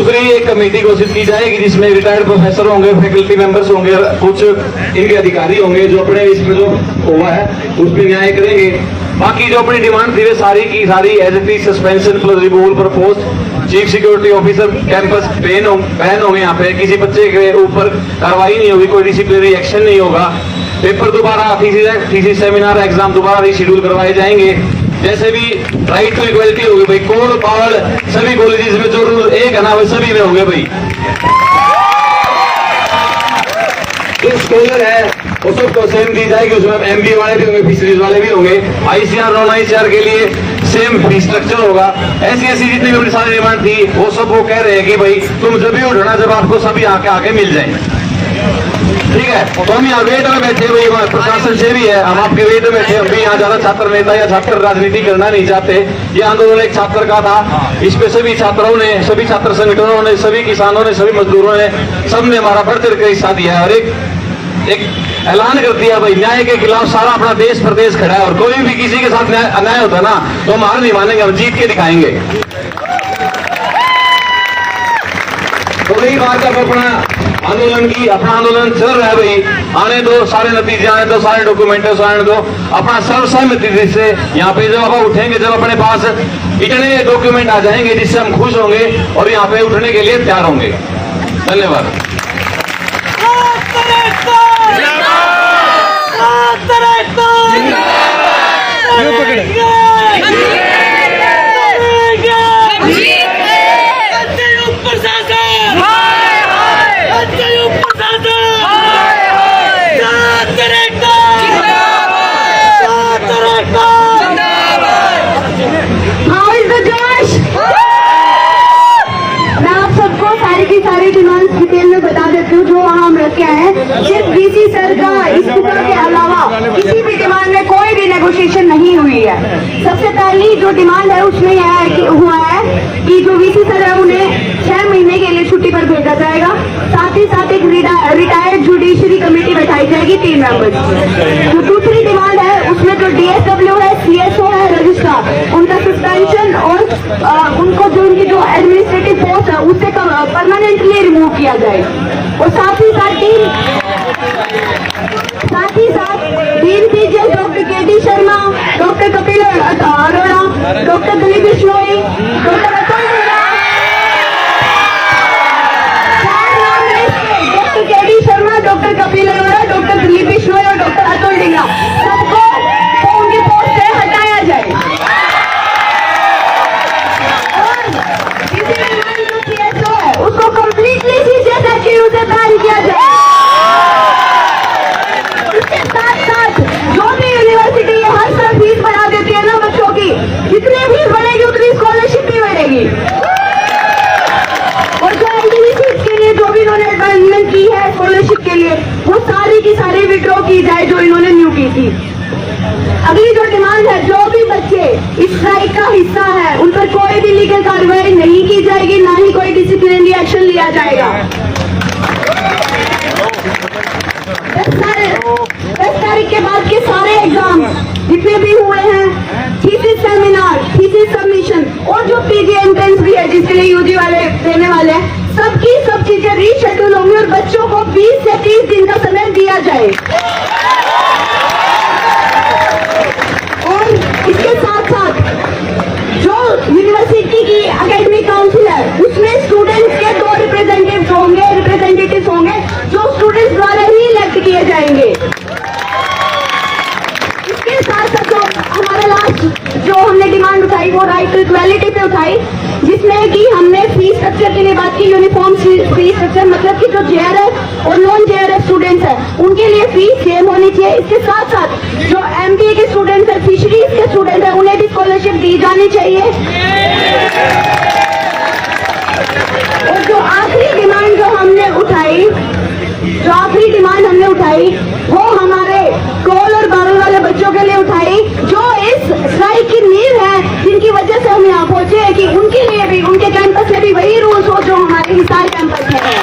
दूसरी एक कमेटी घोषित की जाएगी जिसमें रिटायर्ड प्रोफेसर होंगे, फैकल्टी मेंबर्स होंगे, कुछ इनके अधिकारी होंगे जो अपने इसमें जो हुआ है उस पर न्याय करेंगे। बाकी जो अपनी डिमांड थी वे सारी की सारी as it is suspension plus removal पर post, chief security officer campus ban होंगे। यहाँ पे किसी बच्चे के ऊपर कार्रवाई नहीं होगी, कोई डिसिप्लिनरी एक्शन नहीं होगा। पेपर दोबारा थीसिस सेमिनार एग्जाम दोबारा रीशेड्यूल करवाए जाएंगे। जैसे भी राइट टू इक्वलिटी होगी भाई, कोड पावर्ड सभी कॉलेजेस में जो रूल एक है ना वो सभी में होंगे भाई। जो स्कॉलर है वो सबको सेम दी जाएगी, उसमें एमबीए वाले भी होंगे, फिशरीज वाले भी होंगे। आईसीआर नॉन आईसीआर के लिए सेम फीस स्ट्रक्चर होगा। ऐसी जितनी भी अपनी सारी डिमांड थी वो सब वो कह रहे हैं कि भाई तुम जब भी उठना जब आपको सभी आके मिल जाए। ठीक है, तो हम यहाँ वेट में बैठे हुए, प्रशासन से भी है, हम आपके वेट में बैठे। हम भी यहाँ ज्यादा छात्र नेता या छात्र राजनीति करना नहीं चाहते। ये आंदोलन एक छात्र का था, इस पे सभी छात्रों ने, सभी छात्र संगठनों ने, सभी किसानों ने, सभी मजदूरों ने, सबने हमारा बढ़ चढ़ कर हिस्सा दिया है और एक ऐलान कर दिया भाई न्याय के खिलाफ सारा अपना देश प्रदेश खड़ा है और कोई भी किसी के साथ अन्याय होता है ना तो हम हार नहीं मानेंगे, हम जीत के दिखाएंगे। तो वही बात अब अपना आंदोलन चल रहा है भाई, आने दो सारे नतीजे, आने दो सारे डॉक्यूमेंट्स आने दो, अपना सर्वसहमति से यहाँ पे जब आप उठेंगे, जब अपने पास इतने डॉक्यूमेंट आ जाएंगे जिससे हम खुश होंगे और यहाँ पे उठने के लिए तैयार होंगे। धन्यवाद। सारी डिमांड्स डिटेल में बता देती हूँ जो वहाँ हम रखे हैं। सिर्फ बीसी सर का इस्तीफा के अलावा किसी भी डिमांड में कोई भी नेगोशिएशन नहीं हुई है। सबसे पहली जो डिमांड है उसमें यह हुआ है कि जो वीसी सर है उन्हें 6 महीने के लिए छुट्टी पर भेजा जाएगा। साथ ही साथ एक रिटायर्ड जुडिशरी कमेटी बैठाई जाएगी 3 मेंबर्स। जो दूसरी डिमांड है उसमें जो डीएसडब्ल्यू है, सीएसओ है, रजिस्ट्रार, उनका सस्पेंशन और उनको जो उनकी जो एडमिनिस्ट्रेटिव पोस्ट है उससे परमानेंटली रिमूव किया जाए। और साथ ही साथ dean PJ doctor KD Sharma, doctor Kapil Arora, doctor Dilip Bishnoi, doctor Atul doctor KD Sharma, doctor Kapil Arora, doctor Dilip Bishnoi और डॉक्टर अतुल डिंगरा सबको उनकी पोस्ट से हटाया जाए। उसको कंप्लीटली सीजीएस एक्टिव से बैन किया जाए। इसके साथ साथ जो भी यूनिवर्सिटी ये हर साल फीस बढ़ा देती है ना बच्चों की, जितनी फीस बढ़ेगी उतनी स्कॉलरशिप भी बढ़ेगी। और जो एनटीवीसी के लिए जो भी इन्होंने एडवाइजमेंट की है स्कॉलरशिप के लिए वो सारी की सारी विड्रॉ की जाए जो इन्होंने न्यू की थी। अगली जो डिमांड है, जो भी बच्चे इस स्ट्राइक का हिस्सा है उन पर कोई भी लीगल कार्रवाई नहीं की जाएगी, ना ही कोई डिसिप्लिनरी एक्शन लिया जाएगा। 10 तारीख के बाद के सारे एग्जाम जितने भी हुए हैं, थीसिस सेमिनार, थीसिस सबमिशन और जो पीजी एंट्रेंस भी है जिसके लिए यूजी वाले देने वाले हैं, सबकी सब चीजें रीशेड्यूल होंगी और बच्चों को 20 से 30 दिन का समय दिया जाए। और इसके साथ साथ जो यूनिवर्सिटी की एकेडमिक काउंसिल है उसमें स्टूडेंट्स के 2 रिप्रेजेंटेटिव्स होंगे जो स्टूडेंट्स द्वारा ही इलेक्ट किए जाएंगे। इसके साथ साथ जो हमारा लास्ट जो हमने डिमांड उठाई वो राइट टू इक्वालिटी पे उठाई, जिसमें कि हमने फीस स्ट्रक्चर के लिए बात की। यूनिफॉर्म फीस स्ट्रक्चर मतलब कि जो जेआरएफ और नॉन जेआरएफ स्टूडेंट्स हैं उनके लिए फीस सेम होनी चाहिए। इसके साथ साथ जो एमबीए के स्टूडेंट्स हैं, फिशरीज के स्टूडेंट हैं, उन्हें भी स्कॉलरशिप दी जानी चाहिए। और जो आखिरी डिमांड हमने उठाई वो हमारे कोल और बारह वाले बच्चों के लिए उठाई जो इस स्ट्राइक की नींव है, जिनकी वजह से हम यहाँ पहुंचे हैं कि उनके लिए भी उनके कैंपस में भी वही रूल्स हो जो हमारे हिसार कैंपस में है।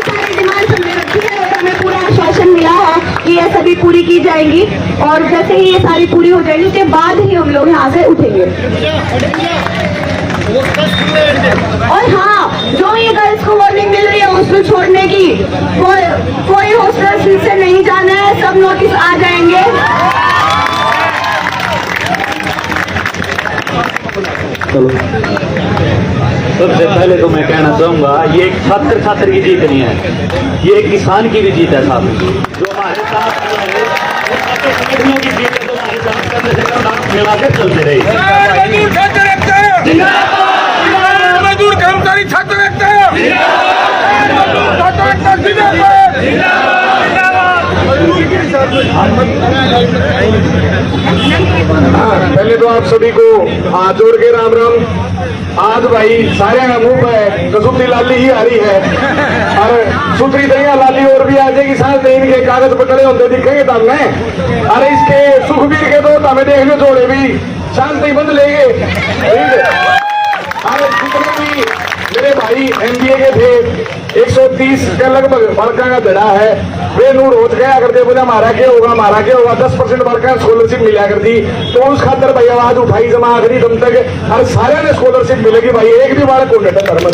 सारी डिमांड हमने रखी है और हमें पूरा आश्वासन मिला है कि ये सभी पूरी की जाएंगी और जैसे ही ये सारी पूरी हो जाएगी उसके बाद ही हम लोग यहाँ से उठेंगे। और हाँ, जो ये गर्ल्स को वार्निंग मिल रही है हॉस्टल छोड़ने की, कोई हॉस्टल फिर से नहीं जाना है, सब नोटिस आ जाएंगे। सबसे पहले तो मैं कहना चाहूंगा ये एक छात्र छात्र की जीत नहीं है, ये एक किसान की भी जीत है साहब। जो हमारे साथ संगठनों की जीत है, तो हमारे साथ करने से कम मिलाकर चलते रहे। मजदूर कर्मचारी छात्र पहले तो आप सभी को हाथ जोड़ के राम राम। आज भाई सारे मुंह पे कसुती लाली ही आ रही है और सुथरी दरिया लाली और भी आ जाएगी। साथ इनके कागज पकड़े होते दिखेंगे तब में। अरे इसके सुखबीर के तो हमें देखने जोड़े भी शांति बंद लेंगे। अरे जितने भी मेरे भाई एमबीए के थे 130 के लगभग वर्कर का धड़ा है, वे नूर हो गया करते बोले हमारा क्या होगा 10% वर्कर स्कॉलरशिप मिला करती, तो उस खातर भाई आवाज उठाई जमा आखिरी दम तक। हर सारे ने स्कॉलरशिप मिलेगी भाई, एक भी बालक को धर्म।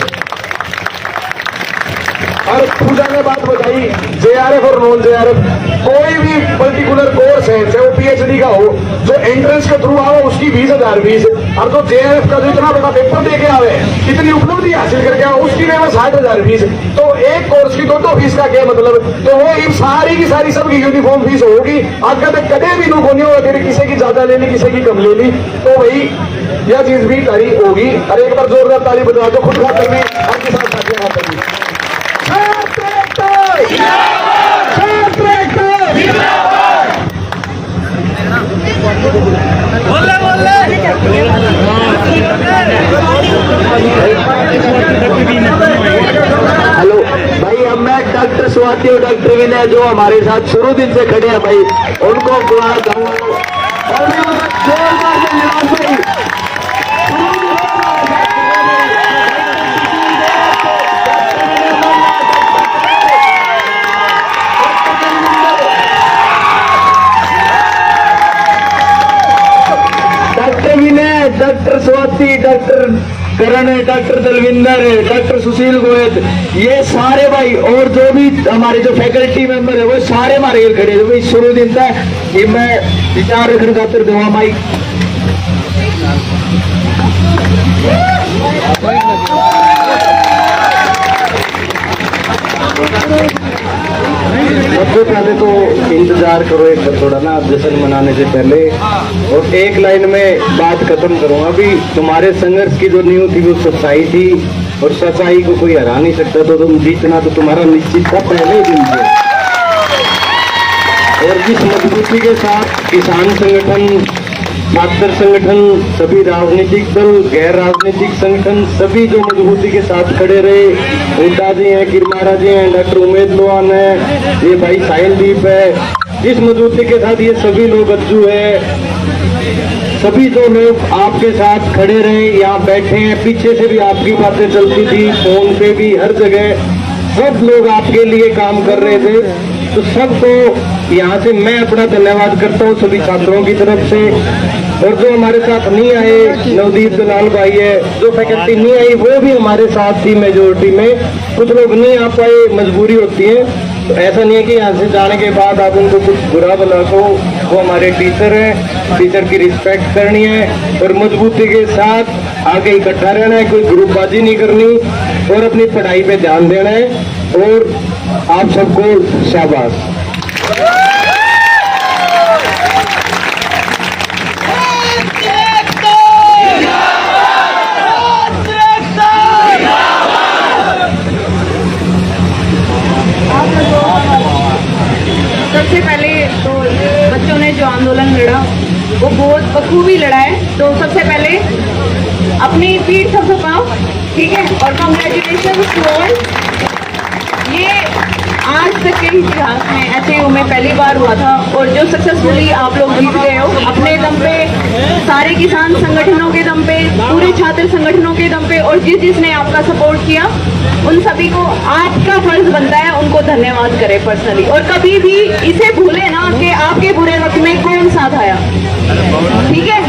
और पूजा ने बात बताई जेआरएफ और नॉन जेआरएफ, कोई भी पर्टिकुलर कोर्स है चाहे वो पीएचडी का हो, जो एंट्रेंस के थ्रू आवे उसकी 20,000 फीस, और जो जेआरएफ का जो इतना बड़ा पेपर दे के आवे, इतनी उपलब्धि हासिल करके आवे, उसकी भी 60,000 फीस। तो एक कोर्स की दो फीस का क्या मतलब? तो वो इन सारी की सारी सबकी यूनिफॉर्म फीस होगी। आगे तक कदे भी नुको नहीं होगा तेरे किसी की ज्यादा ले ली किसी की कम ले ली, तो वही यह चीज भी तारी होगी। और एक बार जोरदार ताली बजा दो खुद खातर में आपके साथ साथियों खातर भी। हेलो भाई, अब मैं डॉक्टर स्वाति और डॉक्टर विनय जो हमारे साथ शुरू दिन से खड़े हैं भाई, उनको बुला दूंगा और जोरदार से निवास भाई। डॉक्टर विनय, डॉक्टर स्वाति, डॉक्टर करण, डॉक्टर दलविंदर, डॉक्टर सुशील गोयत, ये सारे भाई और जो भी हमारे जो फैकल्टी मेंबर है वो सारे हमारे ये खड़े भाई शुरू दिन तक। ये मैं विचार रखने खातिर दूंगा माइक। सबसे पहले तो इंतजार करो एक थोड़ा ना, जश्न मनाने से पहले, और एक लाइन में बात खत्म करूंगा। अभी तुम्हारे संघर्ष की जो नींव थी वो सच्चाई थी, और सच्चाई को कोई हरा नहीं सकता, तो तुम जीतना तो तुम्हारा निश्चित था पहले ही दिन से। और जिस मजबूती के साथ किसान संगठन, छात्र संगठन, सभी राजनीतिक दल, गैर राजनीतिक संगठन सभी जो मजबूती के साथ खड़े रहे, हुड्डा जी हैं, किरमारा जी हैं, डॉक्टर उमेद लोहान है, ये भाई साहिलदीप है, जिस मजबूती के साथ ये सभी लोग अज्जू है, सभी जो लोग आपके साथ खड़े रहे, यहाँ बैठे हैं, पीछे से भी आपकी बातें चलती थी, फोन पे भी, हर जगह सब लोग आपके लिए काम कर रहे थे। तो सबको यहाँ से मैं अपना धन्यवाद करता हूँ सभी छात्रों की तरफ से। और जो हमारे साथ नहीं आए, नवदीप दलाल भाई है, जो फैकल्टी नहीं आई वो भी हमारे साथ थी मेजोरिटी में, कुछ लोग नहीं आ पाए, मजबूरी होती है। तो ऐसा नहीं है कि यहाँ से जाने के बाद आप उनको कुछ बुरा भला को, वो हमारे टीचर हैं, टीचर की रिस्पेक्ट करनी है और मजबूती के साथ आगे इकट्ठा रहना है, कोई ग्रुपबाजी नहीं करनी और अपनी पढ़ाई पे ध्यान देना है। और आप सबको शाबाश। सबसे पहले तो बच्चों ने जो आंदोलन लड़ा वो बहुत बखूबी लड़ा है, तो सबसे पहले अपनी पीठ थपथपाओ, ठीक है, और कांग्रेचुलेशन टू ऑल। ये आज तक के इतिहास में एचएयू में पहली बार हुआ था और जो सक्सेसफुली आप लोग जीत गए हो अपने दम पे, सारे किसान संगठनों के दम पे, पूरे छात्र संगठनों के दम पे, और जिसने आपका सपोर्ट किया उन सभी को आपका फर्ज बनता है उनको धन्यवाद करें पर्सनली। और कभी भी इसे भूले ना कि आपके बुरे वक्त में कौन साथ आया, ठीक है,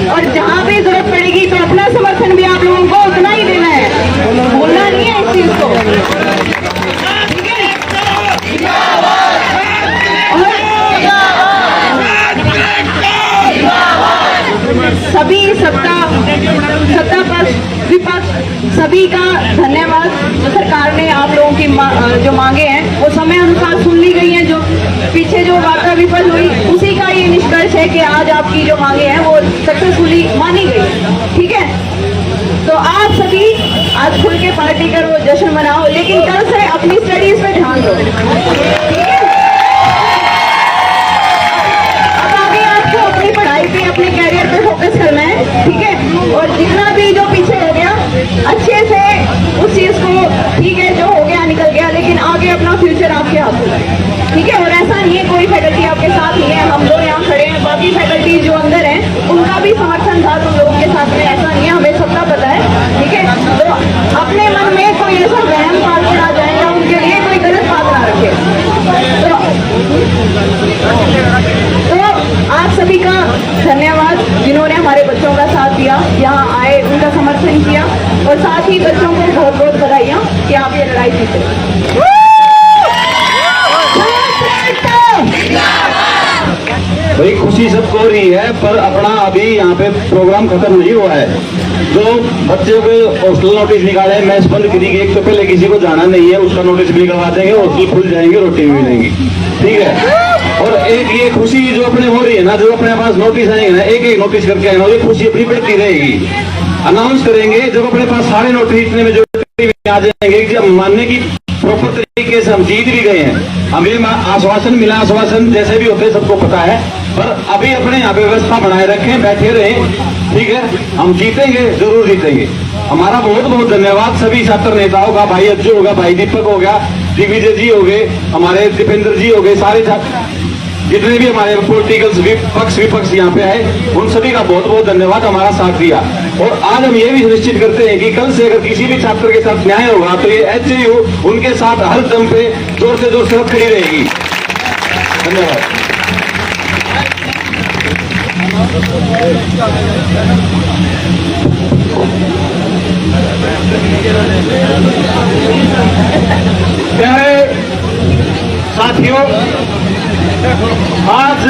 और जहाँ पे जरूरत पड़ेगी तो अपना समर्थन भी आप लोगों को सभी का धन्यवाद। जो सरकार ने आप लोगों की जो मांगे हैं वो समय अनुसार सुन ली गई हैं। जो पीछे जो वार्ता विफल हुई उसी का ये निष्कर्ष है कि आज आपकी जो मांगे हैं वो सक्सेसफुली मानी गई। ठीक है, तो आप सभी आज खुल के पार्टी करो, जश्न मनाओ, लेकिन कल से अपनी स्टडीज पे ध्यान दो। ठीक है, अब आगे आपको अपनी पढ़ाई पे, अपने कैरियर पे फोकस करना है। ठीक है, और जितना भी जो पीछे हो गया अच्छे से उस चीज को, ठीक है जो हो गया निकल गया, लेकिन आगे अपना फ्यूचर आपके हाथों में है। ठीक है, और ऐसा नहीं है कोई फैकल्टी आपके साथ नहीं है, हम लोग यहाँ खड़े हैं, बाकी फैकल्टी जो अंदर हैं उनका भी समर्थन था तुम लोगों के साथ में, ऐसा नहीं है, हमें सबका पता है। ठीक है, तो अपने मन में कोई ऐसा वहम पाल के आ जाए या उनके लिए कोई गलत बात ना रखे। तो आप सभी का धन्यवाद जिन्होंने हमारे बच्चों का साथ दिया, यहाँ आए, उनका समर्थन किया, और साथ ही बच्चों को बहुत बहुत बधाइयाँ कि आप ये लड़ाई जीते। भाई खुशी सबको हो रही है, पर अपना अभी यहाँ पे प्रोग्राम खत्म नहीं हुआ है। जो बच्चों के हॉस्टल नोटिस निकाले, मैच बंद करी गई, एक तो पहले किसी को जाना नहीं है उसका नोटिस भी निकलवा देंगे, हॉस्टल खुल जाएंगे, रोटी भी मिलेंगी। ठीक है, और एक ये खुशी जो अपने हो रही है ना, जो अपने पास नोटिस आएंगे ना, एक एक नोटिस करके आए ना, ये खुशी अपनी बढ़ती रहेगी। अनाउंस करेंगे जब अपने पास सारे नोटिस इतने में जो आ जाएंगे कि मानने की प्रॉपर तरीके से हम जीत भी गए हैं। हमें आश्वासन मिला, आश्वासन जैसे भी होते सबको पता है, पर अभी अपने यहाँ पे व्यवस्था बनाए रखें, बैठे रहें। ठीक है, हम जीतेंगे, जरूर जीतेंगे। हमारा बहुत बहुत धन्यवाद सभी छात्र नेताओं का, भाई अज्जू होगा, भाई दीपक हो गया, दिग्विजय जी हो गए, हमारे दीपेंद्र जी हो गए, सारे छात्र जितने भी हमारे पॉलिटिकल पक्ष विपक्ष यहाँ पे आए, उन सभी का बहुत बहुत धन्यवाद, हमारा साथ दिया। और आज हम ये भी सुनिश्चित करते हैं कि कल से अगर किसी भी छात्र के साथ न्याय होगा तो ये HAU उनके साथ हर दम पे जोर से खड़ी रहेगी। धन्यवाद। प्यारे साथियों, आज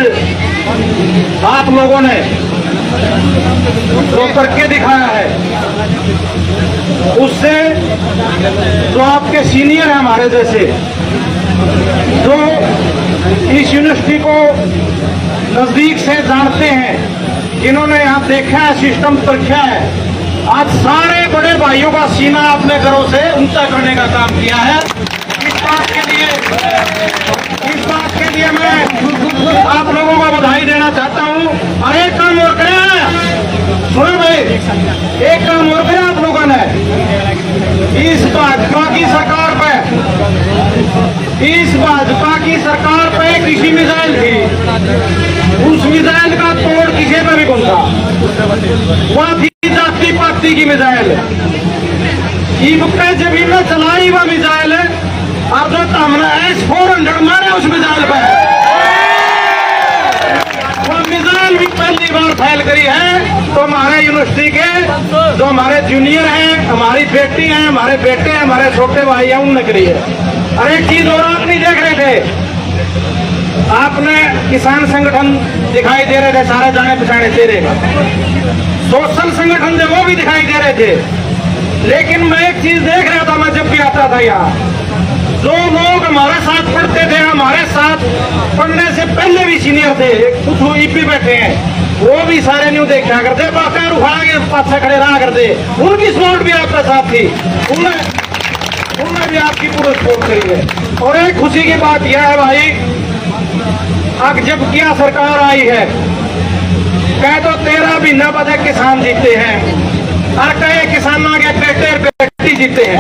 आप लोगों ने जो करके दिखाया है उससे जो आपके सीनियर हैं हमारे जैसे, जो इस यूनिवर्सिटी को नजदीक से जानते हैं, जिन्होंने यहाँ देखा है, सिस्टम परखा है, आज सारे बड़े भाइयों का सीना अपने घरों से ऊंचा करने का काम किया है। इस बात के लिए मैं आप लोगों को बधाई देना चाहता हूँ। और एक काम और करें, सुनो भाई, एक काम और करें आप लोगों ने, इस भाजपा की सरकार पे कृषि मिसाइल थी, उस मिसाइल का तोड़ किसी पे भी कौन था, वह थी जाति पाति की मिसाइल। जमीन में चलाई वह मिसाइल है, और जो हमने S-400 मारे उस मिसाइल पर, वो मिसाइल भी पहली बार फैल करी है। तो हमारे यूनिवर्सिटी के जो हमारे जूनियर हैं, हमारी बेटी हैं, हमारे बेटे हैं, हमारे छोटे भाई हैं, उनने करी है। और एक चीज और आप नहीं देख रहे थे, आपने किसान संगठन दिखाई दे रहे थे, सारे जाने पछाने चेहरे, सोशल संगठन थे वो भी दिखाई दे रहे थे। लेकिन मैं एक चीज देख रहा था, मैं जब भी आता था यहाँ, जो लोग हमारे साथ पढ़ते थे, हमारे साथ पढ़ने से पहले भी सीनियर थे, कुछ ईपी बैठे हैं, वो भी सारे न्यू देखा करते, बाकर उठा के पाछे खड़े रहा करते, उनकी सपोर्ट भी आपके साथ थी, उन्होंने भी आपकी पूरी सपोर्ट करी है। और एक खुशी की बात यह है भाई, अब जब क्या सरकार आई है, कह तो 13 महीना बाद किसान जीते हैं, और कहे किसानों के बेटे बेटी जीते हैं,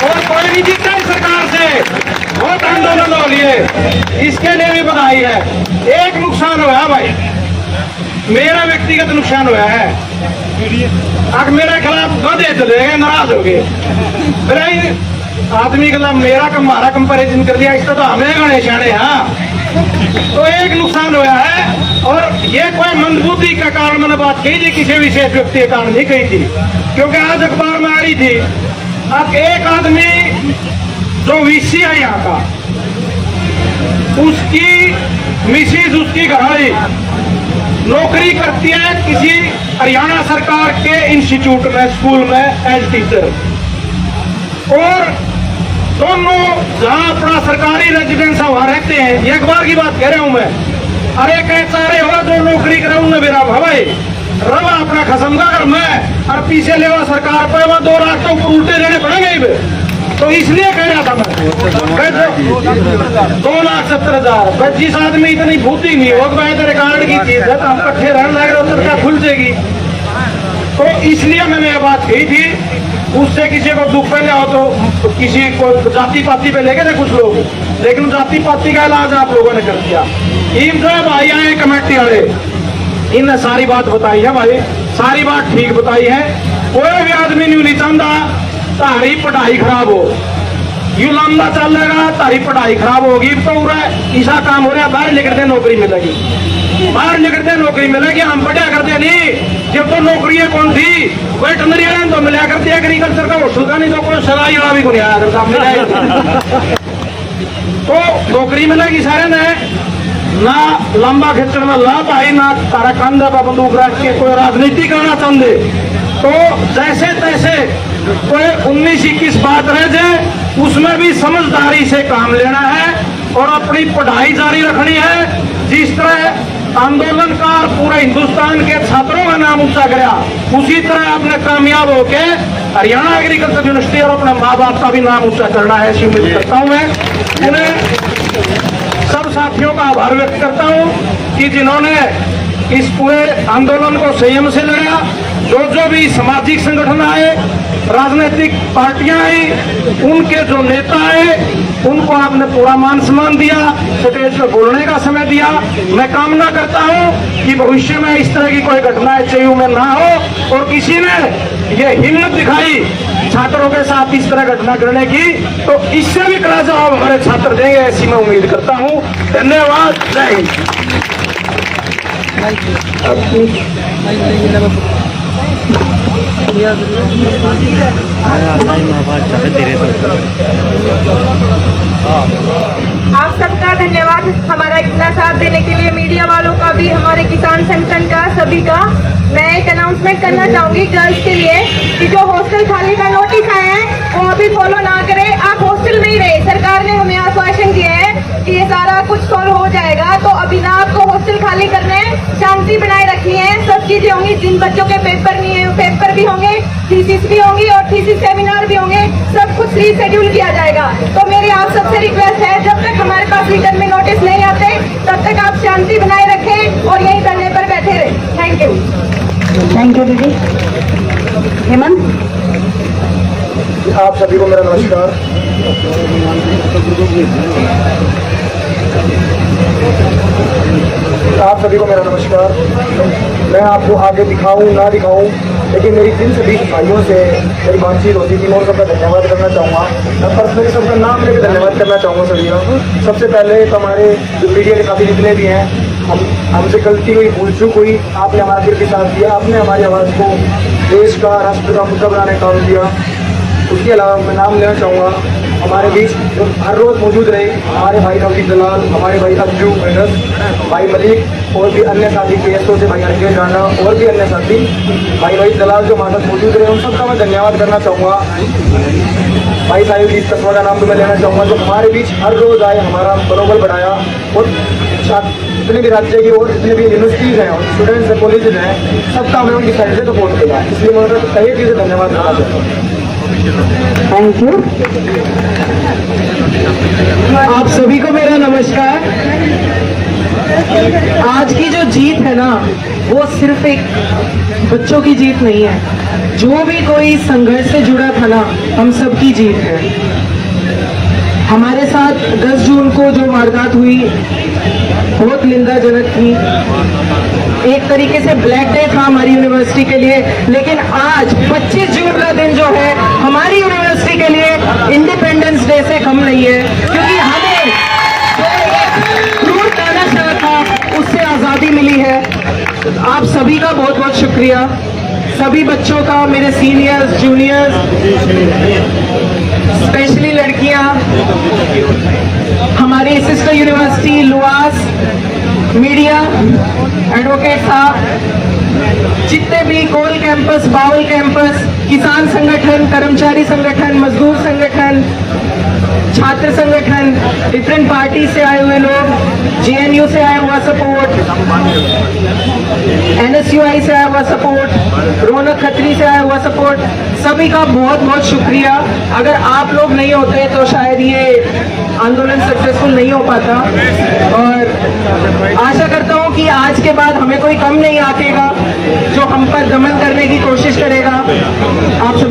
और कोई नहीं जीता इस सरकार से, बहुत आंदोलन हो लिए, इसके लिए भी बधाई है। एक नुकसान हुआ है भाई, मेरा व्यक्तिगत नुकसान हुआ है, अब मेरे खिलाफ गधे चले गए, नाराज हो गए, आदमी के खिलाफ मेरा हमारा कंपेरिजन कर दिया, इसका तो हमें गणेश आने। हाँ, तो एक नुकसान हुआ है, और ये कोई मंदबुद्धि का कारण मैंने बात कही थी, किसी विशेष व्यक्ति के कारण नहीं कही थी, क्योंकि आज अखबार में आ रही थी। अब एक आदमी जो वीसी है यहाँ का, उसकी मिसिज, उसकी घरवाली नौकरी करती है किसी हरियाणा सरकार के इंस्टीट्यूट में, स्कूल में एज टीचर, और दोनों जहां अपना सरकारी रेजिडेंस है वहां रहते हैं। एक बार की बात कह रहा हूं मैं, अरे कैसा रे हो जो नौकरी कराऊंगा मेरा भाई रवा अपना खसम का, अगर मैं और पीछे लेवा सरकार पे वहां 2 लाख तो ऊपर उल्टे रहने पड़ेंगे। तो इसलिए कह रहा था मैं 2,70,000 जिस आदमी इतनी बुद्धि नहीं हो तो रिकॉर्ड की चीज है तो हम कट्ठे रहने लगे तो क्या खुल जाएगी। तो इसलिए मैंने ये बात कही थी, उससे किसी को दुख पहले हो तो किसी को जाति पाति पे लेके थे कुछ लोग, लेकिन जाति पाति का इलाज आप लोगों ने कर दिया। इन जो भाई आए कमेटी वाले, इनने सारी बात बताई है भाई, सारी बात ठीक बताई है। कोई भी आदमी नहीं चाहता तारी पढ़ाई खराब हो, यू लंबा चलेगा तारी पढ़ाई खराब होगी तो ऐसा काम हो रहा है बाहर निकलते नौकरी मिलेगी, बाहर निकलते नौकरी मिलेगी। हम पढ़ा करते नहीं, जब तो नौकरियां कौन थी वेटनरी तो मिला करती एग्रीकल्चर का होटल का, नहीं तो कोई सगाई वाला भी को नहीं आया करता तो नौकरी मिलेगी सारे ने, ना लंबा खिंचड़ में लाभ आई, ना तारा कंधा पर बंदूक रख के कोई राजनीति करना चाहते। तो जैसे तैसे कोई 19-21 बात रह जाए उसमें भी समझदारी से काम लेना है और अपनी पढ़ाई जारी रखनी है। जिस तरह आंदोलनकार पूरे हिंदुस्तान के छात्रों का नाम ऊंचा कराया, उसी तरह आपने कामयाब होके हरियाणा एग्रीकल्चर यूनिवर्सिटी और अपने माँ बाप का भी नाम ऊंचा करना है, ऐसी उम्मीद करता हूं मैं। उन्हें सब साथियों का आभार व्यक्त करता हूं कि जिन्होंने इस पूरे आंदोलन को संयम से लड़ा। जो भी सामाजिक संगठन आए, राजनीतिक पार्टियां आई, उनके जो नेता आए उनको आपने पूरा मान सम्मान दिया, स्टेज पर बोलने का समय दिया। मैं कामना करता हूं कि भविष्य में इस तरह की कोई घटना एचयू में ना हो और किसी ने ये हिम्मत दिखाई छात्रों के साथ इस तरह घटना करने की तो इससे भी कड़ा जवाब हमारे छात्र देंगे, ऐसी मैं उम्मीद करता हूं। धन्यवाद, जय हिंद। आप सबका धन्यवाद हमारा इतना साथ देने के लिए, मीडिया वालों का भी, हमारे किसान संगठन का, सभी का। मैं एक अनाउंसमेंट करना चाहूंगी गर्ल्स के लिए कि जो हॉस्टल खाली का नोटिस आए हैं वो अभी फॉलो ना करें। आप हॉस्टल में ही रहे, सरकार ने हमें आश्वासन दिया है कि ये सारा कुछ सॉल्व हो जाएगा। तो अभी ना आपको हॉस्टल खाली करने हैं, शांति बनाए रखनी है, सब चीजें होंगी। जिन बच्चों के पेपर नहीं है पेपर भी होंगे, थीसिस भी होंगी और थीसिस सेमिनार भी होंगे, सब कुछ रीशेड्यूल किया जाएगा। तो मेरी आप सबसे रिक्वेस्ट है, जब तक हमारे पास रिटर्न में नोटिस नहीं आते तब तक आप शांति बनाए रखें और यही धरने पर बैठे रहे। थैंक यू दीदी। हेमंत, आप सभी को मेरा नमस्कार। आप सभी को मेरा नमस्कार। मैं आपको आगे दिखाऊं ना दिखाऊं, लेकिन मेरी जिन सभी भाइयों से मेरी बातचीत होती थी मैं उन सबका धन्यवाद करना चाहूँगा। मैं पर्सनली सबका नाम लेकर धन्यवाद करना चाहूँगा सभी का। सबसे पहले तो हमारे जो मीडिया के साथी जितने भी हैं, हमसे गलती हुई, भूल चूक हुई, आपने हमारा दिल के साथ दिया, आपने हमारी आवाज़ को देश का, राष्ट्र का मुद्दा बनाने का काम किया। उसके अलावा मैं नाम लेना चाहूँगा हमारे बीच जो हर रोज़ मौजूद रहे, हमारे भाई नवदीप दलाल, हमारे भाई अंजू मेहनत, भाई मलिक और भी अन्य साथी PSO से भाई अंजय राणा और भी अन्य साथी भाई रोहित दलाल जो हमारे साथ मौजूद रहे, उन सबका मैं धन्यवाद करना चाहूँगा। भाई साहिब जी कस्बा का नाम तो मैं लेना चाहूँगा, जो हमारे बीच हर रोज़ आए, हमारा मनोबल बढ़ाया और जितने भी राज्य की और जितने भी यूनिवर्सिटीज़ हैं और स्टूडेंट्स हैं, कॉलेजेज हैं, सबका मैं उनकी साइड से सपोर्ट किया। इसलिए मैं उन्हें तहे दिल से धन्यवाद करना चाहता हूँ। Thank you. आप सभी को मेरा नमस्कार। आज की जो जीत है ना, वो सिर्फ एक बच्चों की जीत नहीं है, जो भी कोई संघर्ष से जुड़ा था ना, हम सब की जीत है। हमारे साथ 10 जून को जो वारदात हुई बहुत निंदाजनक थी, एक तरीके से ब्लैक डे था हमारी यूनिवर्सिटी के लिए, लेकिन आज 25 जून का दिन जो है हमारी यूनिवर्सिटी के लिए इंडिपेंडेंस डे से कम नहीं है, क्योंकि हमें क्रूर तानाशाह था उससे आज़ादी मिली है। आप सभी का बहुत बहुत शुक्रिया, सभी बच्चों का, मेरे सीनियर्स, जूनियर्स, स्पेशली लड़कियां, हमारी सिस्टर यूनिवर्सिटी लुआस, मीडिया, एडवोकेट साहब, जितने भी कोल कैंपस, बाउल कैंपस, किसान संगठन, कर्मचारी संगठन, मजदूर संगठन, छात्र संगठन, डिफरेंट पार्टी से आए हुए लोग, जेएनयू से आया हुआ सपोर्ट, एनएसयूआई से आया हुआ सपोर्ट, रौनक खत्री से आया हुआ सपोर्ट, सभी का बहुत बहुत शुक्रिया। अगर आप लोग नहीं होते तो शायद ये आंदोलन सक्सेसफुल नहीं हो पाता, और आशा करता हूं कि आज के बाद हमें कोई कम नहीं आकेगा जो हम पर दमन करने की कोशिश करेगा। आप सभी